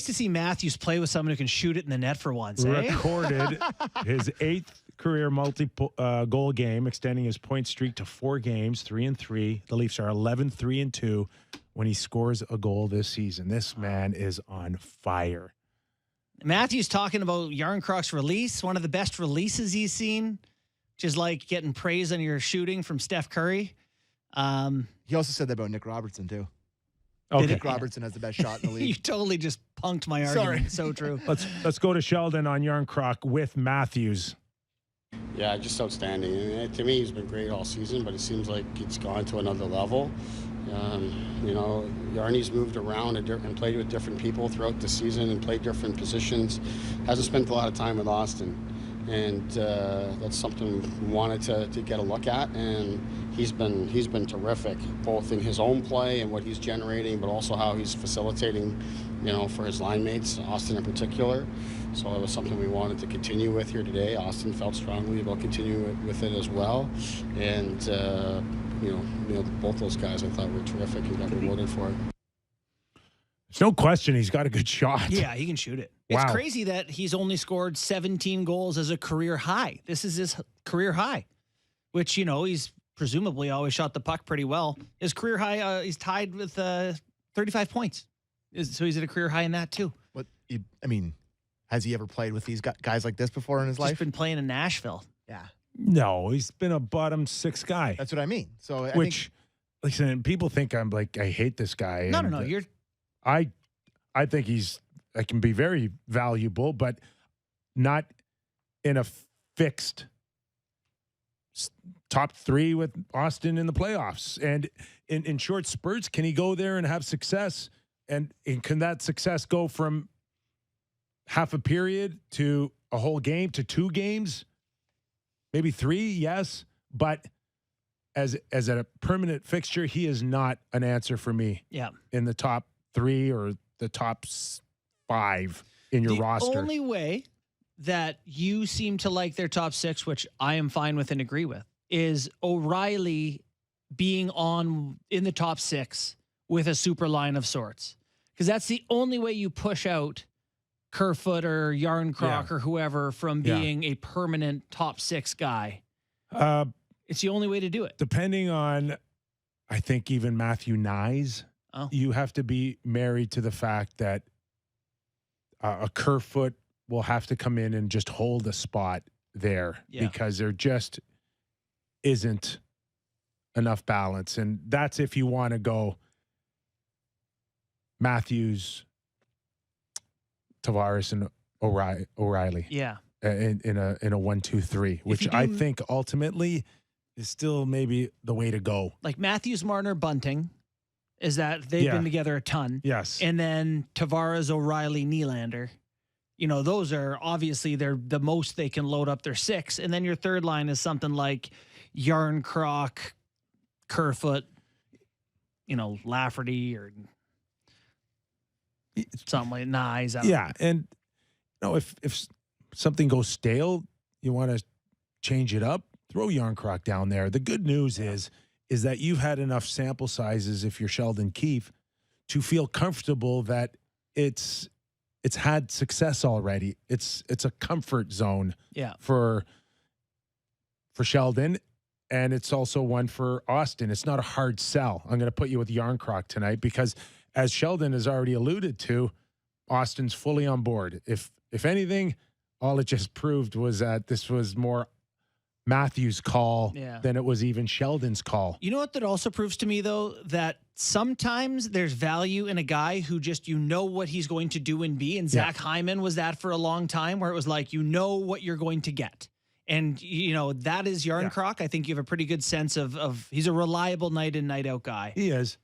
to see Matthews play with someone who can shoot it in the net for once, eh? Recorded his 8th career multi-goal game, extending his point streak to 4 games, 3-3. The Leafs are 11-3-2 when he scores a goal this season. This man is on fire. Matthews talking about Jarnkrok's release, one of the best releases he's seen, which is like getting praise on your shooting from Steph Curry. He also said that about Nick Robertson, too. Okay. Nick Robertson has the best shot in the league. You totally just punked my argument. So true. Let's go to Sheldon on Jarnkrok with Matthews. Yeah, just outstanding. And to me, he's been great all season, but it seems like it's gone to another level. Yarny's moved around and played with different people throughout the season and played different positions. Hasn't spent a lot of time with Austin. And that's something we wanted to get a look at. And he's been terrific, both in his own play and what he's generating, but also how he's facilitating, for his line mates, Austin in particular. So it was something we wanted to continue with here today. Austin felt strongly about continuing with it as well. And, both those guys I thought were terrific and got rewarded for it. There's no question he's got a good shot. Yeah, he can shoot it. Wow. It's crazy that he's only scored 17 goals as a career high. This is his career high, which, he's presumably always shot the puck pretty well. His career high, he's tied with 35 points. So he's at a career high in that too. Has he ever played with these guys like this before in his life? He's been playing in Nashville. Yeah. No, he's been a bottom 6 guy. That's what I mean. So Listen, people think I'm like, I hate this guy. No. I think I can be very valuable, but not in a fixed top 3 with Austin in the playoffs. And in short spurts, can he go there and have success? And can that success go from half a period to a whole game to 2 games? Maybe 3, yes. But as a permanent fixture, he is not an answer for me. Yeah. In the top 3 or the top 5 in your roster. The only way that you seem to like their top 6, which I am fine with and agree with, is O'Reilly being in the top 6 with a super line of sorts. Because that's the only way you push out Kerfoot or Jarnkrok or whoever from being a permanent top 6 guy. It's the only way to do it. Depending on, I think, even Matthew Nyes, you have to be married to the fact that a Kerfoot will have to come in and just hold a spot there because there just isn't enough balance. And that's if you want to go Matthews, Tavares, and O'Reilly. Yeah. In a 1-2-3, which I think ultimately is still maybe the way to go. Like Matthews, Marner, Bunting, is that they've been together a ton. Yes. And then Tavares, O'Reilly, Nylander. Those are obviously they're the most they can load up their 6. And then your third line is something like Jarnkrok, Kerfoot, Lafferty or something like Nyes. Yeah. And if something goes stale, you want to change it up, throw Jarnkrok down there. The good news is that you've had enough sample sizes, if you're Sheldon Keefe, to feel comfortable that it's had success already. It's a comfort zone for Sheldon, and it's also one for Austin. It's not a hard sell. I'm going to put you with Jarnkrok tonight because, as Sheldon has already alluded to, Austin's fully on board. If anything, all it just proved was that this was more Matthew's call than it was even Sheldon's call. You know what that also proves to me, though? That sometimes there's value in a guy who just what he's going to do and be. And Zach Hyman was that for a long time, where it was like, what you're going to get. And, that is Jarnkrok. I think you have a pretty good sense of he's a reliable night in, night out guy. He is.